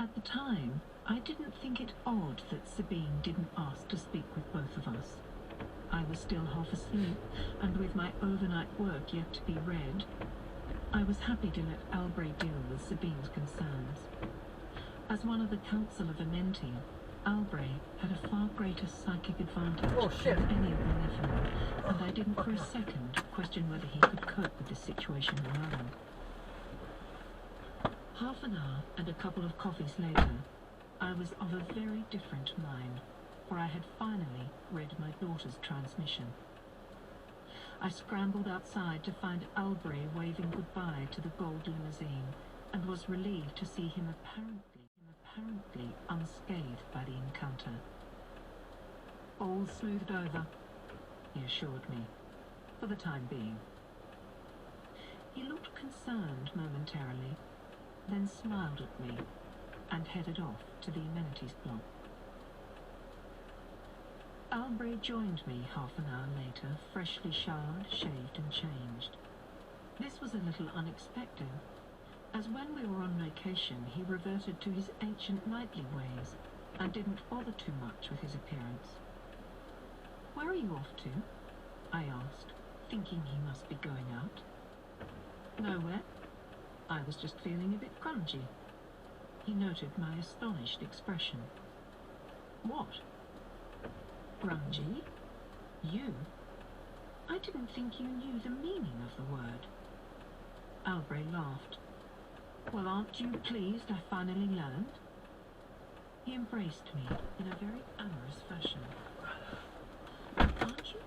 At the time, I didn't think it odd that Sabine didn't ask to speak with both of us. I was still half asleep, and with my overnight work yet to be read, I was happy to let Albrecht deal with Sabine's concerns. As one of the Council of Amenti, Albrecht had a far greater psychic advantage than any of the Nephilim, and I didn't for a second question whether he could cope with the situation alone. Half an hour and a couple of coffees later, I was of a very different mind, for I had finally read my daughter's transmission. I scrambled outside to find Albrecht waving goodbye to the gold limousine, and was relieved to see him apparently unscathed by the encounter. "All smoothed over," he assured me, for the time being. He looked concerned momentarily, then smiled at me and headed off to the amenities block. Albrecht joined me half an hour later, freshly showered, shaved and changed. This was a little unexpected, as when we were on vacation he reverted to his ancient knightly ways and didn't bother too much with his appearance. "Where are you off to?" I asked, thinking he must be going out. "Nowhere. I was just feeling a bit grungy." He noted my astonished expression. "What? Grungy? You? I didn't think you knew the meaning of the word." Albrecht laughed. "Well, aren't you pleased I finally learned?" He embraced me in a very amorous fashion. "Aren't you